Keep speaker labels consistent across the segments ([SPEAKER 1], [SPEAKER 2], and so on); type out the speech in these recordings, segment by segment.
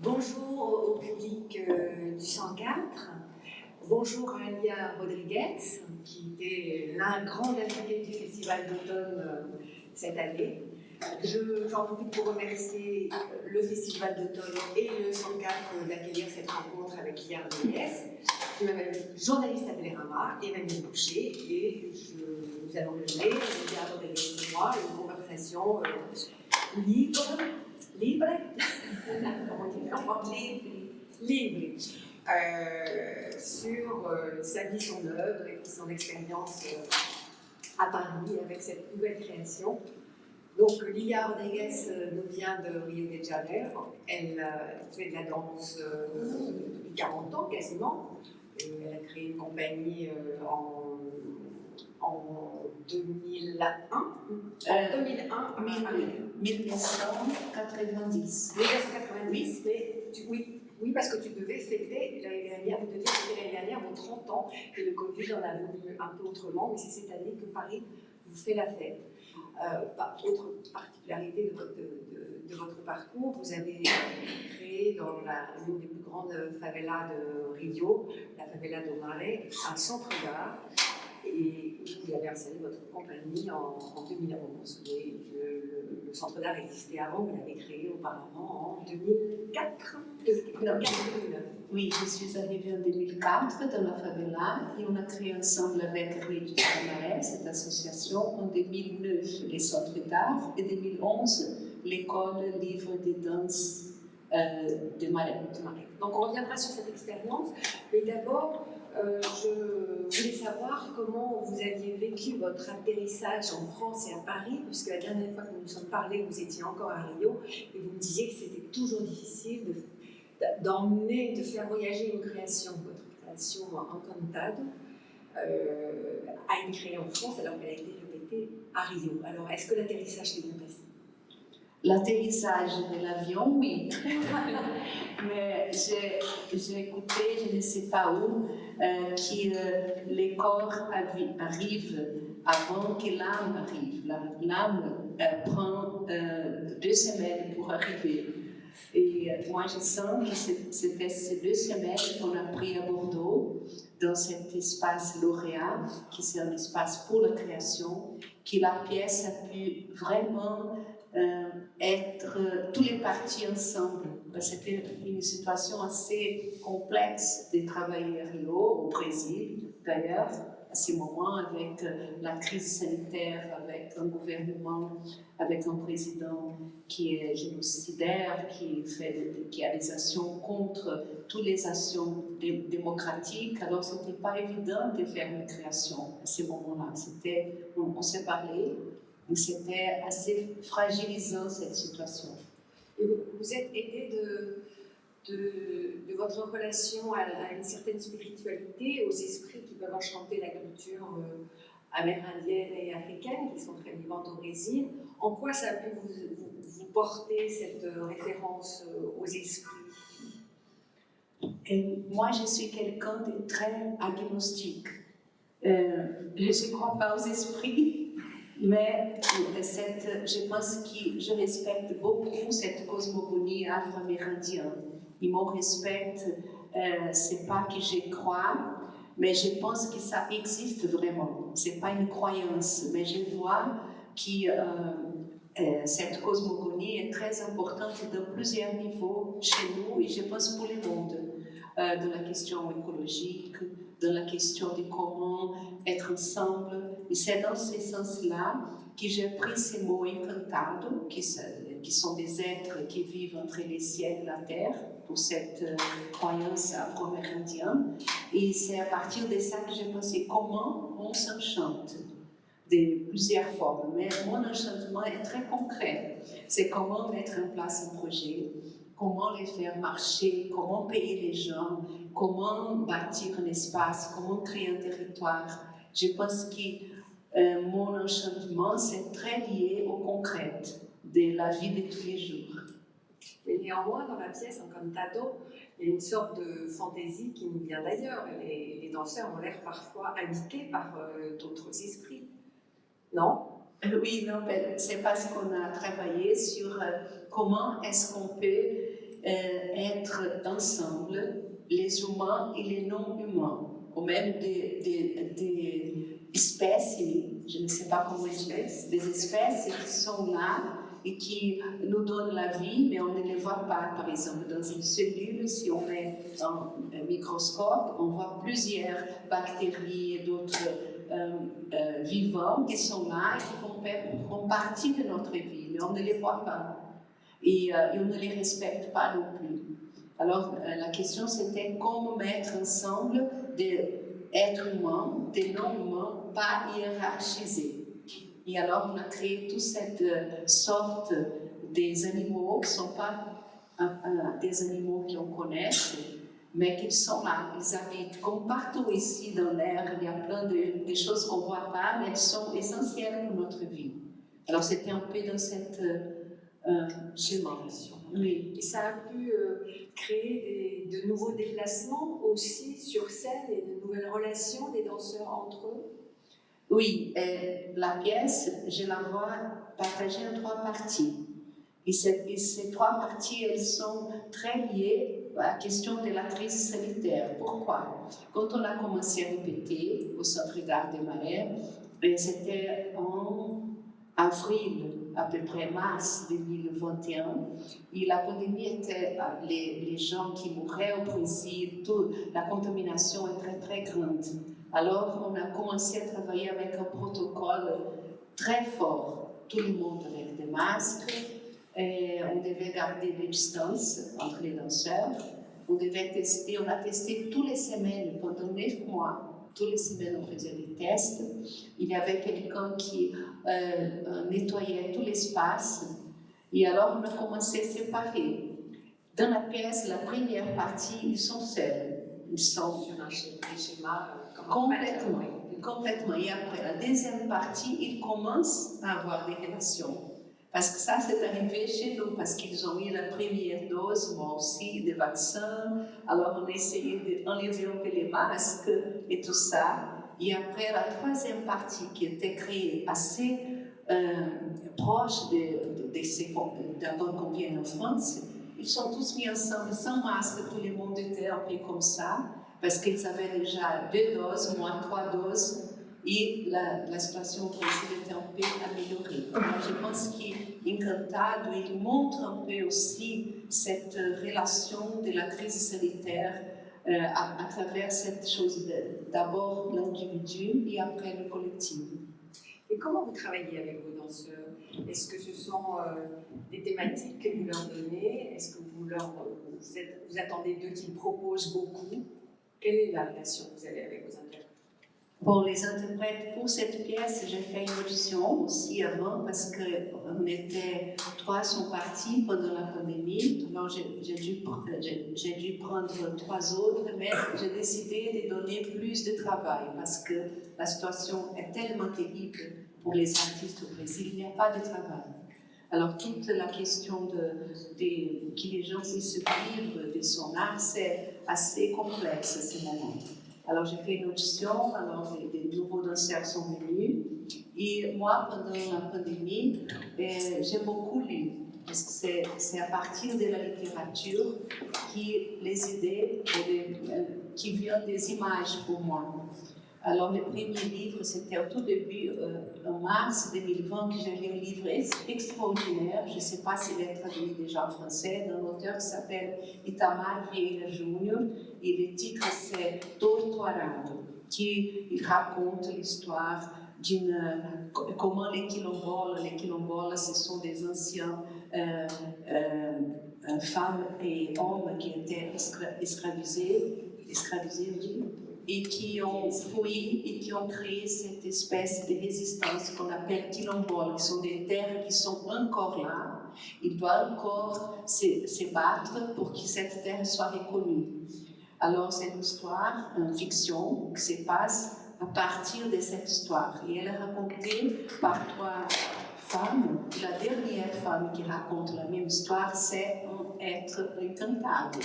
[SPEAKER 1] Bonjour au public du 104. Bonjour à Alia Rodriguez, qui était la grande invitée du Festival d'automne cette année. J'en profite pour remercier le Festival d'automne et le 104 d'accueillir cette rencontre avec Alia Rodriguez, journaliste à Télérama, Emmanuel Boucher, et nous allons mener, Alia Rodriguez et moi, une conversation libre, sur sa vie, son œuvre et son expérience à Paris avec cette nouvelle création. Donc Lilia Rodriguez nous vient de Rio de Janeiro. Elle fait de la danse depuis 40 ans quasiment. Et elle a créé une compagnie en 2001. En 2001,
[SPEAKER 2] 1990.
[SPEAKER 1] 1990, mais oui, parce que tu devais fêter l'année dernière, vous deviez fêter l'année dernière vos 30 ans, et le Covid en a voulu un peu autrement, mais c'est cette année que Paris vous fait la fête. Autre particularité de votre parcours, vous avez créé dans l'une des plus grandes favelas de Rio, la favela do Mare, un centre d'art, et vous avez installé votre compagnie en 2011. Mais le centre d'art existait avant, vous l'avez créé auparavant en 2004.
[SPEAKER 2] Non, 2009. Oui, je suis arrivée en 2004 dans la favela et on a créé ensemble avec Rede Janeiro, cette association, en 2009 les centres d'art et 2011 l'école livre de danse de Marais.
[SPEAKER 1] Donc on reviendra sur cette expérience, mais d'abord je voulais savoir comment vous aviez vécu votre atterrissage en France et à Paris, puisque la dernière fois que nous nous sommes parlé, vous étiez encore à Rio, et vous me disiez que c'était toujours difficile d'emmener, de faire voyager une création, votre création Encantado, a été créée en France alors qu'elle a été répétée à Rio. Alors est-ce que l'atterrissage s'est bien passé?
[SPEAKER 2] L'atterrissage de l'avion, oui. Mais j'ai écouté, je ne sais pas où, que les corps arrivent avant que l'âme arrive. L'âme prend 2 semaines pour arriver. Et moi, je sens que c'était ces 2 semaines qu'on a pris à Bordeaux, dans cet espace lauréat, qui c'est un espace pour la création, que la pièce a pu vraiment être tous les parties ensemble. C'était une situation assez complexe de travailler à Rio, au Brésil d'ailleurs, à ce moment, avec la crise sanitaire, avec un gouvernement, avec un président qui est génocidaire, qui a des actions contre toutes les actions démocratiques. Alors, ce n'était pas évident de faire une création à ce moment-là. On s'est parlé, mais c'était assez fragilisant cette situation.
[SPEAKER 1] Et vous êtes aidé de votre relation à une certaine spiritualité, aux esprits qui peuvent enchanter la culture amérindienne et africaine, qui sont très vivantes au Brésil. En quoi ça a pu vous porter cette référence aux esprits?
[SPEAKER 2] Et moi, je suis quelqu'un de très agnostique. Je ne crois pas aux esprits, mais je pense que je respecte beaucoup cette cosmogonie afro-amérindienne. Et mon respect, c'est pas que je crois, mais je pense que ça existe vraiment. C'est pas une croyance, mais je vois que cette cosmogonie est très importante dans plusieurs niveaux chez nous et je pense pour le monde. Dans la question écologique, dans la question de comment être ensemble. Et c'est dans ce sens-là que j'ai pris ces mots encantado, qui sont des êtres qui vivent entre les ciels et la terre, pour cette croyance afro-amérindienne. Et c'est à partir de ça que j'ai pensé comment on s'enchante de plusieurs formes. Mais mon enchantement est très concret. C'est comment mettre en place un projet, comment les faire marcher, comment payer les gens, comment bâtir un espace, comment créer un territoire. Je pense que mon enchantement, c'est très lié au concret de la vie de tous les jours.
[SPEAKER 1] Mais néanmoins, dans la pièce Encantado, il y a une sorte de fantaisie qui nous vient d'ailleurs. Les danseurs ont l'air parfois habités par d'autres esprits. Non?
[SPEAKER 2] Oui, non, c'est parce qu'on a travaillé sur comment est-ce qu'on peut être ensemble, les humains et les non-humains, ou même des espèces, je ne sais pas comment dire, des espèces qui sont là et qui nous donnent la vie, mais on ne les voit pas. Par exemple, dans une cellule, si on met un microscope, on voit plusieurs bactéries et d'autres vivants qui sont là et qui font partie de notre vie, mais on ne les voit pas. Et on ne les respecte pas non plus. Alors, la question c'était comment mettre ensemble des êtres humains, des non-humains, pas hiérarchisés. Et alors, on a créé toute cette sorte des animaux qui ne sont pas des animaux qu'on connaît, mais qui sont là, ils habitent comme partout ici dans l'air, il y a plein de choses qu'on ne voit pas, mais elles sont essentielles pour notre vie. Alors, c'était un peu dans cette schéma. Oui.
[SPEAKER 1] Et ça a pu créer de nouveaux déplacements aussi sur scène et de nouvelles relations des danseurs entre eux.
[SPEAKER 2] Oui, la pièce, je la vois partagée en 3 parties. Et ces 3 parties, elles sont très liées à la question de la crise sanitaire. Pourquoi? Quand on a commencé à répéter au Centre d'Art des Marais, c'était en avril, à peu près mars 2021, et la pandémie était, les gens qui mouraient au Brésil, la contamination est très très grande. Alors on a commencé à travailler avec un protocole très fort, tout le monde avec des masques, et on devait garder les distances entre les danseurs, on a testé toutes les semaines pendant 9 mois. Toutes les semaines, on faisait des tests. Il y avait quelqu'un qui nettoyait tout l'espace. Et alors, on a commencé à séparer. Dans la pièce, la première partie, ils sont seuls. Ils sont
[SPEAKER 1] sur un schéma
[SPEAKER 2] complètement. Et après, la deuxième partie, ils commencent à avoir des relations. Parce que ça, c'est arrivé chez nous, parce qu'ils ont eu la première dose, moi aussi, des vaccins. Alors, on a essayé d'enlever un peu les masques et tout ça. Et après, la troisième partie qui était créée assez proche d'avant qu'on vienne en France, ils sont tous mis ensemble sans masque, tout le monde était un peu comme ça, parce qu'ils avaient déjà 2 doses, moi 3 doses. Et la situation au Brésil était un peu améliorée. Alors, je pense qu'Encantado, il montre un peu aussi cette relation de la crise sanitaire à travers cette chose d'abord l'individu et après le collectif.
[SPEAKER 1] Et comment vous travaillez avec vos danseurs? Est-ce que ce sont des thématiques que vous leur donnez? Est-ce que vous attendez d'eux qu'ils proposent beaucoup? Quelle est la relation que vous avez avec vos interprètes?
[SPEAKER 2] Pour les interprètes, pour cette pièce, j'ai fait une audition aussi avant parce qu'on était 3 sont partis pendant la pandémie. Alors j'ai dû prendre 3 autres, mais j'ai décidé de donner plus de travail parce que la situation est tellement terrible pour les artistes au Brésil, il n'y a pas de travail. Alors toute la question que les gens puissent vivre de son art, c'est assez complexe à ce moment. Alors j'ai fait une audition, alors des nouveaux danseurs sont venus. Et moi, pendant la pandémie, j'ai beaucoup lu, parce que c'est à partir de la littérature que les idées qui viennent des images pour moi. Alors le premier livre, c'était au tout début, en mars 2020, que j'ai lu un livre extraordinaire. Je ne sais pas s'il est traduit déjà en français, d'un auteur qui s'appelle Itamar Vieira Júnior, et le titre c'est Torturado, qui raconte l'histoire comment les quilombolas, ce sont des anciens femmes et hommes qui étaient esclavisés, et qui ont fui et qui ont créé cette espèce de résistance qu'on appelle quilombola, qui sont des terres qui sont encore là. Ils doivent encore se battre pour que cette terre soit reconnue. Alors c'est une histoire, une fiction, qui se passe à partir de cette histoire. Et elle est racontée par 3 femmes. La dernière femme qui raconte la même histoire, c'est un être encantado.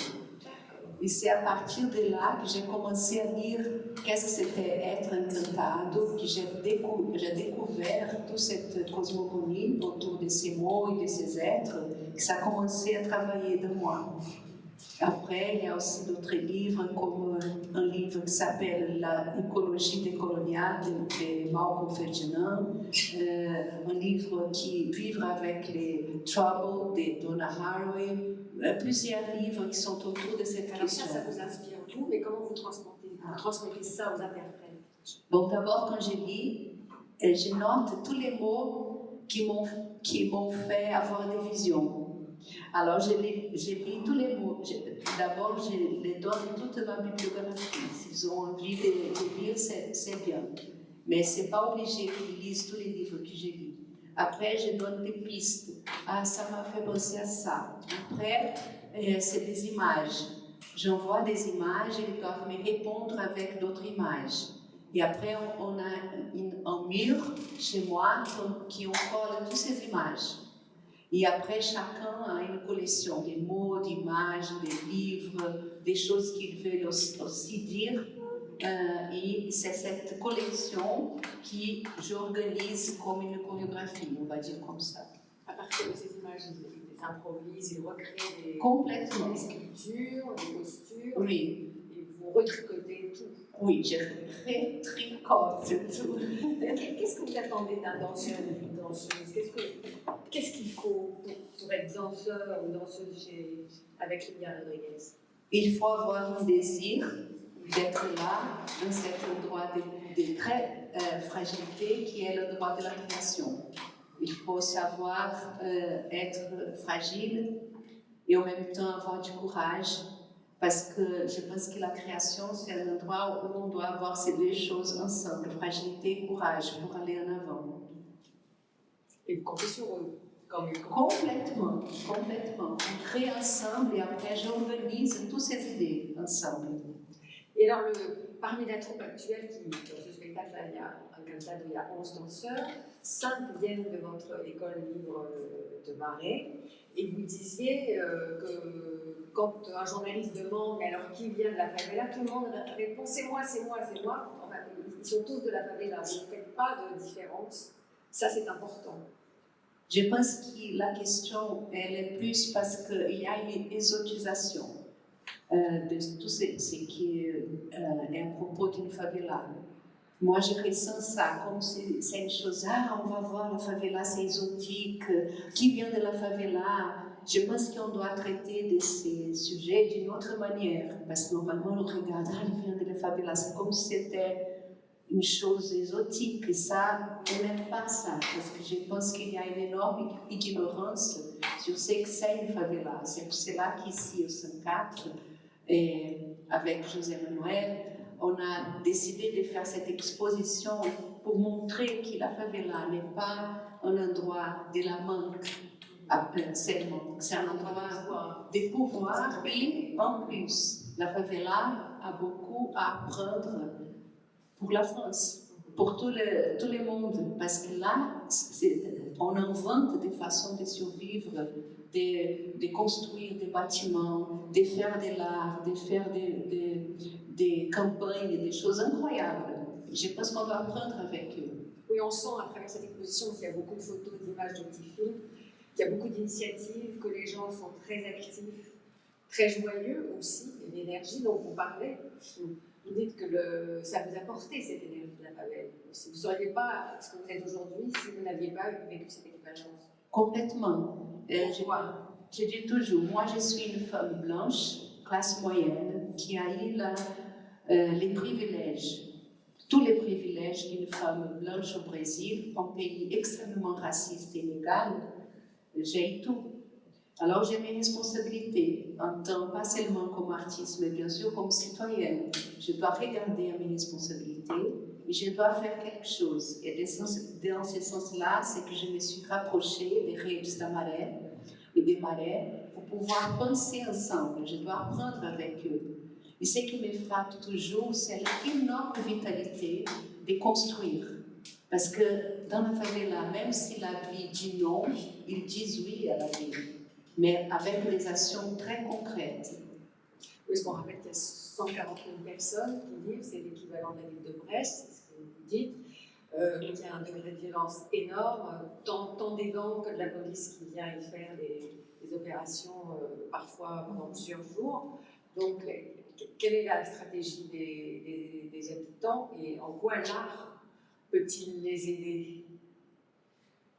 [SPEAKER 2] Et c'est à partir de là que j'ai commencé à lire qu'est-ce que c'était être encantado, que j'ai découvert toute cette cosmogonie autour de ces mots et de ces êtres, que ça a commencé à travailler de moi. Après, il y a aussi d'autres livres, comme un livre qui s'appelle La écologie décoloniale de Malcolm Ferdinand, un livre qui Vivre avec les Troubles de Donna Haraway, plusieurs livres qui sont autour de cette
[SPEAKER 1] Alors
[SPEAKER 2] question.
[SPEAKER 1] ça vous inspire vous, mais comment vous transmettez ça aux interprètes?
[SPEAKER 2] Bon, d'abord, quand je lis, je note tous les mots qui m'ont fait avoir des visions. Alors, je lis tous les mots. D'abord, je les donne toute ma bibliographie. S'ils ont envie de lire, c'est bien. Mais ce n'est pas obligé qu'ils lisent tous les livres que j'ai lus. Après, je donne des pistes. Ah, ça m'a fait penser à ça. Après, c'est des images. J'envoie des images et ils doivent me répondre avec d'autres images. Et après, on a un mur chez moi qui on colle toutes ces images. Et après, chacun a une collection de mots, d'images, de livres, des choses qu'il veut aussi dire. Et c'est cette collection que j'organise comme une chorégraphie, on va dire comme ça.
[SPEAKER 1] À partir de ces images, ils improvisent, ils recréent
[SPEAKER 2] Complètement.
[SPEAKER 1] Des sculptures, des postures.
[SPEAKER 2] Oui.
[SPEAKER 1] Et vous retricotez tout.
[SPEAKER 2] Oui, je retricote tout.
[SPEAKER 1] Qu'est-ce que vous attendez d'un danseur ou d'une danseuse? Qu'est-ce qu'il faut pour être danseur ou danseuse avec Lilia Rodriguez?
[SPEAKER 2] Il faut avoir un désir d'être là, dans cet endroit de très fragilité qui est le droit de la création. Il faut savoir être fragile et en même temps avoir du courage, parce que je pense que la création, c'est un endroit où on doit avoir ces deux choses ensemble, fragilité et courage, pour aller en avant.
[SPEAKER 1] Et vous comptez sur eux?
[SPEAKER 2] Complètement. On crée ensemble et après j'organise toutes ces idées ensemble.
[SPEAKER 1] Et alors, parmi la troupe actuelle dans ce spectacle, il y a un Encantado, il y a 11 danseurs, 5 viennent de votre école libre de Marais, et vous disiez que quand un journaliste demande « mais alors qui vient de la favela ?» tout le monde répond « c'est moi ». Enfin, ils sont tous de la favela, vous ne faites pas de différence, ça c'est important.
[SPEAKER 2] Je pense que la question, elle est plus parce qu'il y a une exotisation de tout ce qui est à propos d'une favela. Moi, je ressens ça comme si c'est une chose, on va voir la favela, c'est exotique, qui vient de la favela? Je pense qu'on doit traiter de ces sujets d'une autre manière, parce que normalement, on regarde, il vient de la favela, c'est comme si c'était une chose exotique, et ça, on n'aime pas ça, parce que je pense qu'il y a une énorme ignorance sur ce que c'est une favela. C'est pour cela qu'ici, au 104, avec José Manuel, on a décidé de faire cette exposition pour montrer que la favela n'est pas un endroit de la manque seulement, c'est un endroit de pouvoir, et en plus, la favela a beaucoup à apprendre pour la France, pour tout le monde, parce que là, on invente des façons de survivre, de construire des bâtiments, de faire de l'art, de faire des campagnes, des choses incroyables. Je pense qu'on doit apprendre avec eux.
[SPEAKER 1] Oui, on sent à travers cette exposition qu'il y a beaucoup de photos, d'images, de petits films, qu'il y a beaucoup d'initiatives, que les gens sont très actifs, très joyeux aussi, et l'énergie dont vous parlez. Vous dites que ça vous a porté cette énergie de la favela. Vous ne seriez pas ce que vous êtes aujourd'hui si vous n'aviez pas vécu cette expérience.
[SPEAKER 2] Complètement. Je dis toujours, moi je suis une femme blanche, classe moyenne, qui a eu les privilèges, tous les privilèges d'une femme blanche au Brésil, un pays extrêmement raciste et inégal. J'ai eu tout. Alors j'ai mes responsabilités, en tant pas seulement comme artiste, mais bien sûr comme citoyenne. Je dois regarder à mes responsabilités et je dois faire quelque chose. Et dans ce sens-là, c'est que je me suis rapprochée des Redes da Maré et des Marais pour pouvoir penser ensemble. Je dois apprendre avec eux. Et ce qui me frappe toujours, c'est l'énorme vitalité de construire. Parce que dans la favela, même si la vie dit non, ils disent oui à la vie, mais avec des actions très concrètes.
[SPEAKER 1] Parce qu'on rappelle qu'il y a 140 000 personnes qui vivent, c'est l'équivalent de la ville de Brest, c'est ce que vous dites. Il y a un degré de violence énorme, tant des gangs que de la police qui vient y faire des opérations parfois pendant plusieurs jours. Donc, quelle est la stratégie des habitants et en quoi l'art peut-il les aider?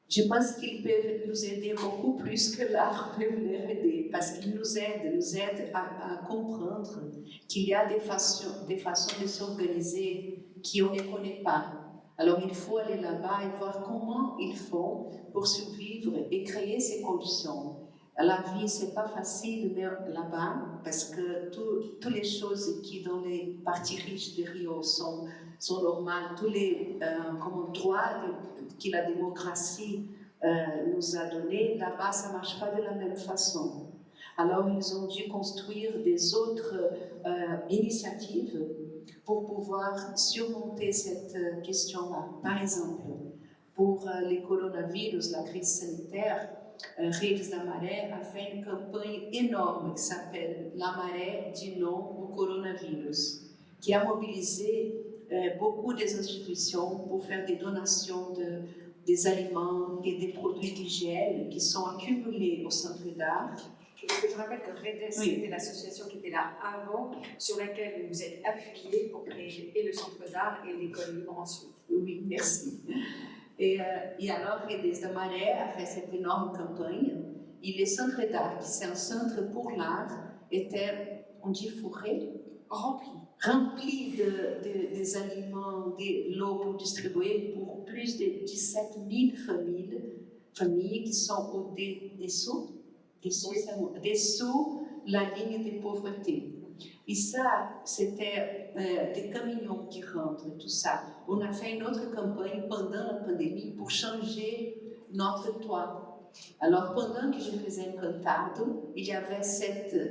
[SPEAKER 2] Je pense qu'ils peuvent nous aider beaucoup plus que l'art peut les aider, parce qu'ils nous aident à comprendre qu'il y a des façons de s'organiser qu'on ne connaît pas. Alors il faut aller là-bas et voir comment ils font pour survivre et créer ces conditions. La vie, c'est pas facile là-bas, parce que toutes les choses qui dans les parties riches de Rio sont normales, tous les droits que la démocratie nous a donnés, là-bas ça ne marche pas de la même façon. Alors ils ont dû construire des autres initiatives pour pouvoir surmonter cette question-là. Par exemple, pour les coronavirus, la crise sanitaire, Redes da Maré a fait une campagne énorme qui s'appelle La Maré dit non au coronavirus, qui a mobilisé beaucoup des institutions pour faire des donations des aliments et des produits d'hygiène qui sont accumulés au centre d'art.
[SPEAKER 1] Je rappelle que Redes, c'était l'association qui était là avant, sur laquelle vous êtes appuyé pour créer et le centre d'art et l'école libre ensuite.
[SPEAKER 2] Oui, merci. Et alors, Redes da Maré a fait cette énorme campagne. Et le centre d'art, qui c'est un centre pour l'art, était, on dit fourré, rempli des aliments, de l'eau pour distribuer pour plus de 17 000 familles qui sont dessous la ligne de pauvreté. Et ça, c'était des camions qui rentrent, tout ça. On a fait une autre campagne pendant la pandémie pour changer notre toit. Alors, pendant que je faisais un cantado, il y avait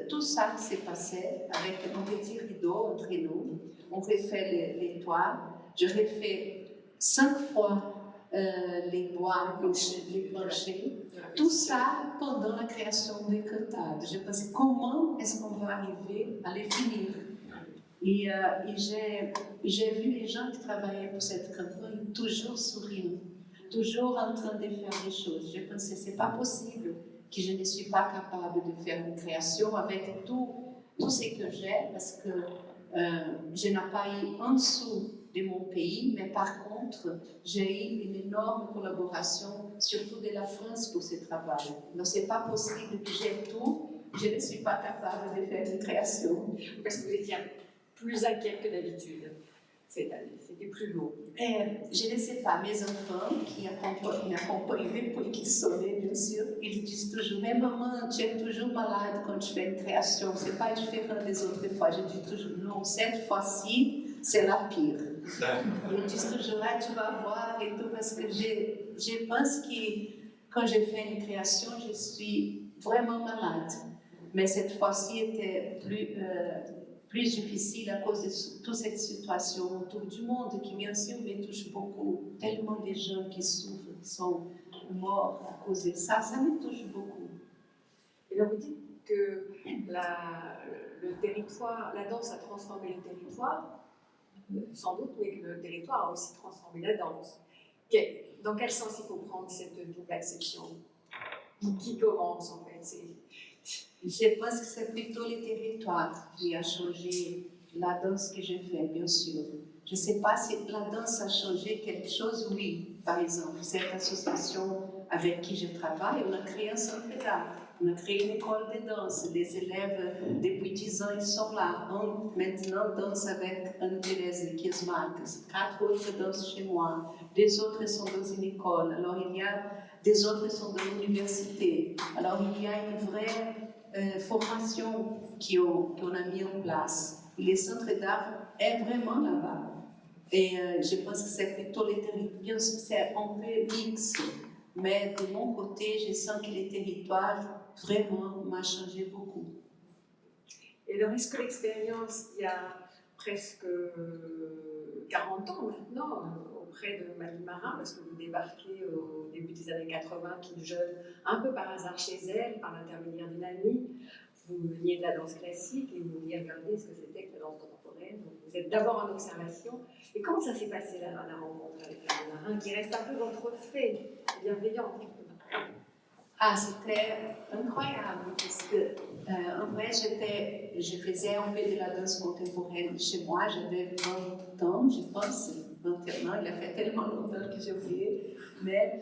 [SPEAKER 2] tout ça qui s'est passé avec un petit rideau entre nous. On refait les toits. Je refais 5 fois les bois, les planchers. Tout ça pendant la création des cantades. Je pensais, comment est-ce qu'on va arriver à les finir? Et j'ai vu les gens qui travaillaient pour cette campagne toujours souriant, toujours en train de faire des choses. Je pensais, c'est pas possible que je ne suis pas capable de faire une création avec tout ce que j'ai, parce que je n'ai pas eu un sou de mon pays, mais par contre, j'ai eu une énorme collaboration, surtout de la France, pour ce travail. Donc, c'est pas possible que j'ai tout, je ne suis pas capable de faire une création.
[SPEAKER 1] Parce que vous étiez plus inquiète que d'habitude cette année, c'était plus lourd.
[SPEAKER 2] Je ne sais pas, mes enfants qui m'accompagnent depuis qu'ils sont nés, bien sûr, ils disent toujours, mais maman, tu es toujours malade quand tu fais une création, c'est pas différent des autres fois. Je dis toujours, non, cette fois-ci, c'est la pire. Ils disent toujours, ah, tu vas voir et tout, parce que je pense que quand je fais une création, je suis vraiment malade. Mais cette fois-ci était plus difficile à cause de toute cette situation autour du monde qui, bien sûr, me touche beaucoup. Tellement de gens qui souffrent, qui sont morts à cause de ça, ça me touche beaucoup.
[SPEAKER 1] Et donc, vous dites que le territoire, la danse a transformé le territoire, sans doute, mais que le territoire a aussi transformé la danse. Dans quel sens il faut prendre cette double acception? Qui commence, en fait?
[SPEAKER 2] Je pense que c'est plutôt le territoire qui a changé la danse que je fais, bien sûr. Je ne sais pas si la danse a changé quelque chose, oui. Par exemple, cette association avec qui je travaille, on a créé un centre d'art, on a créé une école de danse. Les élèves, depuis 10 ans, ils sont là. Un maintenant danse avec Anne-Thérèse Kiesmark, 4 autres dansent chez moi, des autres sont dans une école. Alors il y a des autres sont dans l'université. Alors il y a une vraie formation qu'on a mis en place. Et le centre d'art est vraiment là-bas. Et je pense que c'est plutôt les territoires, c'est un peu mixte. Mais de mon côté, je sens que le territoire vraiment m'a changé beaucoup.
[SPEAKER 1] Et alors, est-ce que l'expérience, il y a presque 40 ans maintenant, auprès de Maggie Marin, parce que vous débarquez au début des années 80, toute jeune, un peu par hasard chez elle, par l'intermédiaire d'une amie, vous veniez de la danse classique et vous vouliez regarder ce que c'était que la danse contemporaine. Donc vous êtes d'abord en observation. Et comment ça s'est passé la rencontre avec la marin qui reste un peu votre fée bienveillante?
[SPEAKER 2] Ah, c'était incroyable parce que, en vrai, je faisais un peu de la danse contemporaine chez moi. J'avais 20 ans, je pense, 21 ans. Il a fait tellement longtemps que j'ai oublié. Mais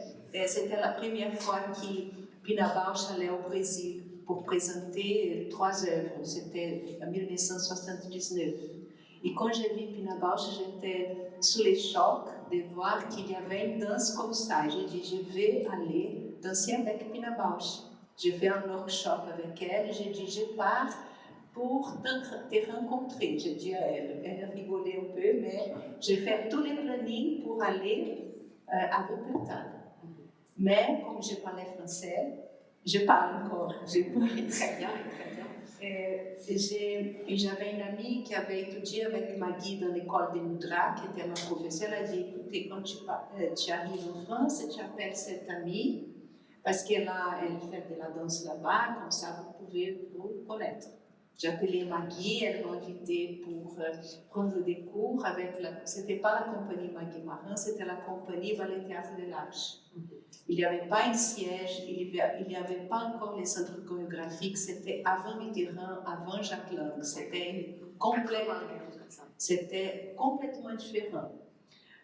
[SPEAKER 2] c'était la première fois que Pina Bausch allait au Brésil pour présenter 3 œuvres. C'était en 1979. Et quand j'ai vu Pina Bausch, j'étais sous les chocs de voir qu'il y avait une danse comme ça. J'ai dit, je vais aller danser avec Pina Bausch. J'ai fait un workshop avec elle. J'ai dit, je pars pour te rencontrer. J'ai dit à elle. Elle rigolait un peu, mais j'ai fait tous les plannings pour aller à Wuppertal. Mais comme je parlais français, je parle encore.
[SPEAKER 1] Très bien, très bien.
[SPEAKER 2] Et j'avais une amie qui avait étudié avec Maggie dans l'école de Mudra, qui était ma professeure. Elle a dit, écoutez, quand tu arrives en France, tu appelles cette amie, parce qu'elle fait de la danse là-bas, comme ça vous pouvez vous connaître. J'ai appelé Maggie, elle m'a invitée pour prendre des cours avec c'était pas la compagnie Maggie Marin, c'était la compagnie Ballet Théâtre de l'Arche. Il n'y avait pas un siège, il n'y avait pas encore les centres chorégraphiques, c'était avant Mitterrand, avant Jacques Lang, c'était complètement différent.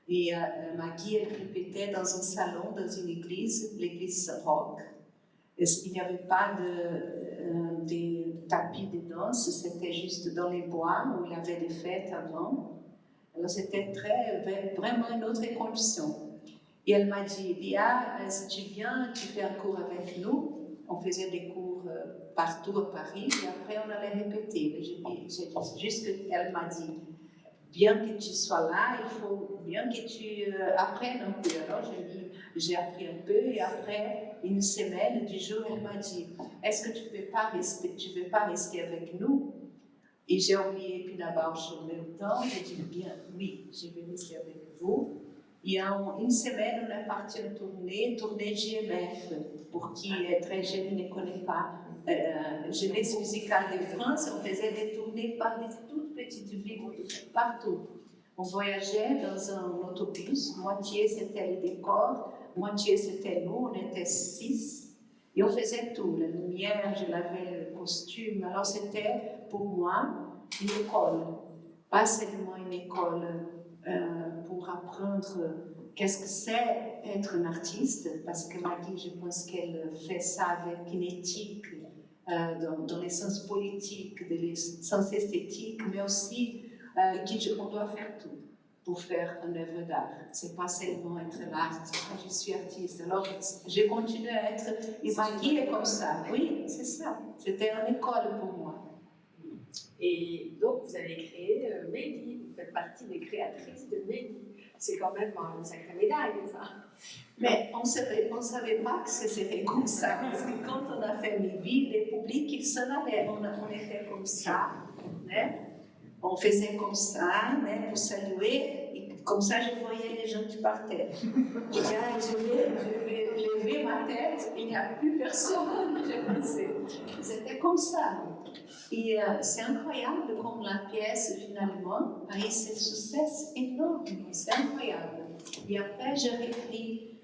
[SPEAKER 2] Et Maggie, elle répétait dans un salon, dans une église, l'église Rock. Il n'y avait pas de tapis de danse, c'était juste dans les bois où il y avait des fêtes avant. Alors c'était vraiment une autre condition. Et elle m'a dit, Lia, si tu viens, tu fais un cours avec nous. On faisait des cours partout à Paris et après on allait répéter. C'est juste qu'elle m'a dit, bien que tu sois là, il faut bien que tu apprennes un peu. Alors j'ai appris un peu et après une semaine, 10 jours, elle m'a dit, est-ce que tu ne veux pas rester avec nous? Et j'ai oublié Pina Bausch en même temps. J'ai dit, bien, oui, je vais rester avec vous. Et en une semaine, on est parti en tournée GMF, pour qui est très jeune ne connaît pas. Jeunesse musicale de France, on faisait des tournées par des toutes petites villes, partout. On voyageait dans un autobus, moitié c'était les décors, moitié c'était nous, on était 6. Et on faisait tout, la lumière, je lavais le costume. Alors c'était pour moi une école, pas seulement une école pour apprendre qu'est-ce que c'est être un artiste, parce que Maggie, je pense qu'elle fait ça avec une éthique dans les sens politiques, dans les sens esthétiques, mais aussi qu'on doit faire tout pour faire une œuvre d'art. C'est pas seulement être l'artiste, je suis artiste. Alors, j'ai continué à être, et Maggie est comme ça. Oui, c'est ça. C'était une école pour moi.
[SPEAKER 1] Et donc, vous avez créé Maybe, vous faites partie des créatrices de Maybe. C'est quand même une sacrée médaille, ça.
[SPEAKER 2] Mais on ne savait pas que ce serait comme ça, parce que quand on a fait Maybe, les publics, ils s'en allaient. On était comme ça, né? On faisait comme ça, né, pour saluer, et comme ça je voyais les gens qui partaient. Et là, je vais lever ma tête, il n'y a plus personne, j'ai pensé. C'était comme ça. Et c'est incroyable comme la pièce, finalement, a eu ce succès énorme. C'est incroyable. Et après, j'ai repris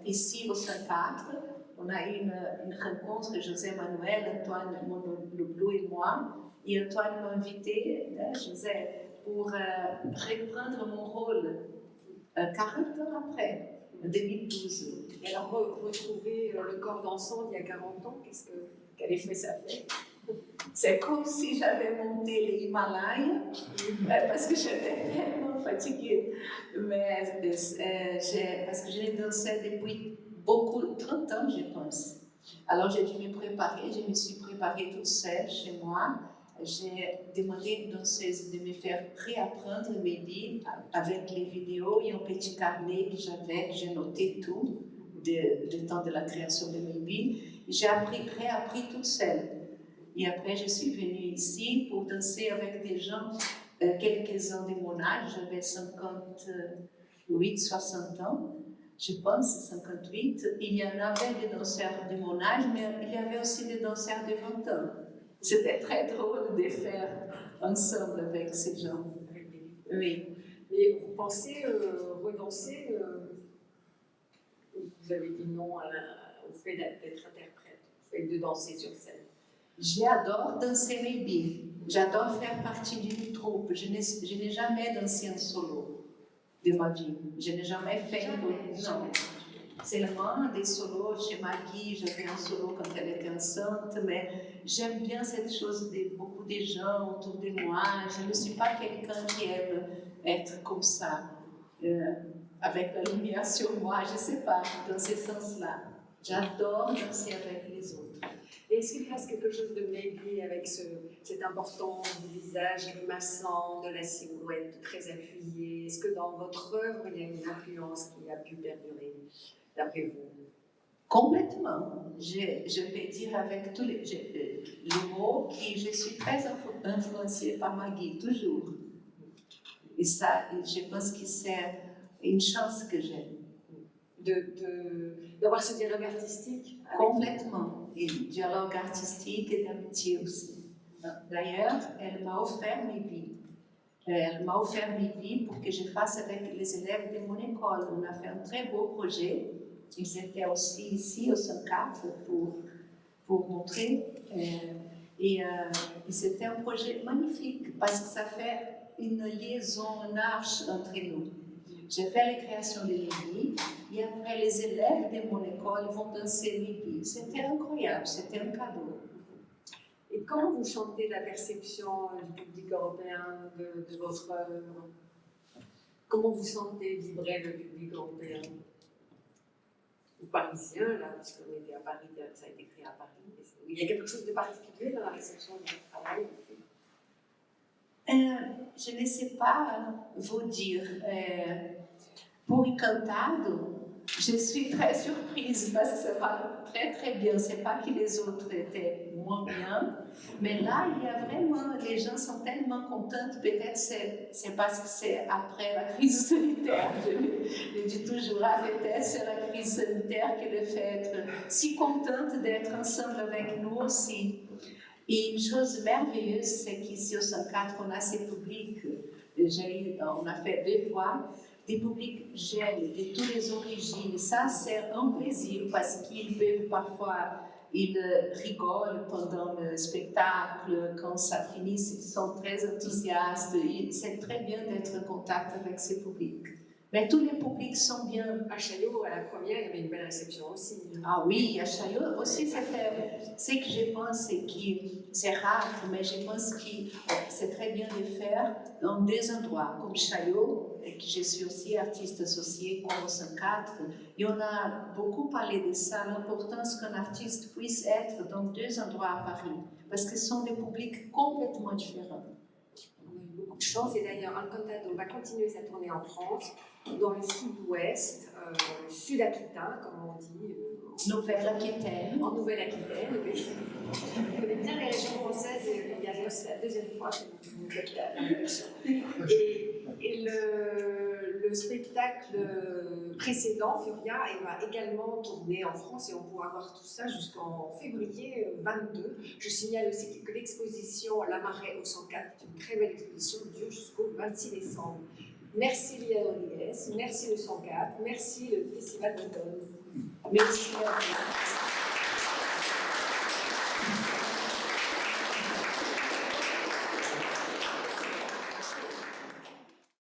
[SPEAKER 2] ici au 104. On a eu une rencontre, José Manuel, Antoine Leblou et moi. Et Antoine m'a invité, José, pour reprendre mon rôle 40 ans après, en 2012.
[SPEAKER 1] Et alors, retrouver le corps dansant d'il y a 40 ans, quel effet ça fait?
[SPEAKER 2] C'est comme si j'avais monté les Himalayas, parce que j'étais tellement fatiguée. Mais parce que j'ai dansé depuis 30 ans, je pense. Alors j'ai dû me préparer, je me suis préparée toute seule chez moi. J'ai demandé à une danseuse de me faire réapprendre Maybe avec les vidéos et un petit carnet que j'ai noté tout du temps de la création de Maybe. J'ai réappris toute seule. Et après, je suis venue ici pour danser avec des gens, quelques-uns de mon âge, j'avais 58, 60 ans, je pense, 58. Il y en avait des danseurs de mon âge, mais il y avait aussi des danseurs de 20 ans. C'était très drôle de faire ensemble avec ces gens. Oui.
[SPEAKER 1] Mais vous pensez renoncer vous avez dit non au fait d'être interprète, au fait de danser sur scène.
[SPEAKER 2] J'adore danser maybe. J'adore faire partie d'une troupe. Je n'ai jamais dansé en solo de ma vie. Je n'ai jamais fait non. Seulement des solos chez Maggie, j'avais un solo quand elle était enceinte, mais j'aime bien cette chose de beaucoup de gens autour de moi. Je ne suis pas quelqu'un qui aime être comme ça, avec la lumière sur moi, je ne sais pas, dans ce sens-là. J'adore danser avec les autres.
[SPEAKER 1] Et est-ce qu'il passe quelque chose de maybe avec cette importance du visage grimaçant, de la silhouette très appuyée? Est-ce que dans votre œuvre, il y a une influence qui a pu perdurer, d'après vous?
[SPEAKER 2] Complètement. Je peux dire avec tous les mots que je suis très influencée par Maggie, toujours. Et ça, je pense que c'est une chance que j'ai.
[SPEAKER 1] D'avoir ce dialogue artistique?
[SPEAKER 2] Complètement. Et dialogue artistique et d'amitié aussi. D'ailleurs, elle m'a offert mes vies. Elle m'a offert mes vies pour que je fasse avec les élèves de mon école. On a fait un très beau projet. Ils étaient aussi ici au 104 pour montrer. Et c'était un projet magnifique parce que ça fait une liaison, une arche entre nous. J'ai fait les créations de Libye et après les élèves de mon école vont danser Libye. C'était incroyable, c'était un cadeau.
[SPEAKER 1] Et quand vous chantez la perception du public européen de votre œuvre, comment vous sentez vibrer le public européen? Ou parisien, là, puisqu'on était à Paris, ça a été créé à Paris. Il y a quelque chose de particulier dans la réception de votre travail?
[SPEAKER 2] Je ne sais pas vous dire. Pour Encantado, je suis très surprise parce que ça va très très bien. C'est pas que les autres étaient moins bien, mais là, il y a vraiment, les gens sont tellement contents. Peut-être c'est parce que c'est après la crise sanitaire. Je dis toujours, peut-être c'est la crise sanitaire qui le fait être si contente d'être ensemble avec nous aussi. Et une chose merveilleuse, c'est qu'ici au 104, on a ces publics. On a fait 2 fois des publics jeunes de toutes les origines. Ça, c'est un plaisir parce qu'ils peuvent parfois, ils rigolent pendant le spectacle. Quand ça finit, ils sont très enthousiastes. C'est très bien d'être en contact avec ces publics. Mais tous les publics sont bien.
[SPEAKER 1] À Chaillot, à la première, il y avait une belle réception aussi.
[SPEAKER 2] Ah oui, à Chaillot aussi, ce que je pense, c'est que c'est rare, mais je pense que c'est très bien de faire dans des endroits comme Chaillot, et que je suis aussi artiste associée comme au 104. Et on a beaucoup parlé de ça, l'importance qu'un artiste puisse être dans 2 endroits à Paris, parce que ce sont des publics complètement différents.
[SPEAKER 1] On a eu beaucoup de chance, et d'ailleurs, Encantado va continuer sa tournée en France, dans le sud-ouest, sud-aquitain, comme on dit.
[SPEAKER 2] Nouvelle-Aquitaine.
[SPEAKER 1] En Nouvelle-Aquitaine, oui. On connaît bien les régions françaises, et il y a c'est la 2e fois que vous faites la version. Et le spectacle précédent, Furia, il va également tourner en France et on pourra voir tout ça jusqu'en février 22. Je signale aussi que l'exposition La Marée au 104 est une très belle exposition qui dure jusqu'au 26 décembre. Merci Liliane Rodriguez, merci le 104, merci le Festival d'automne.
[SPEAKER 2] Merci à vous.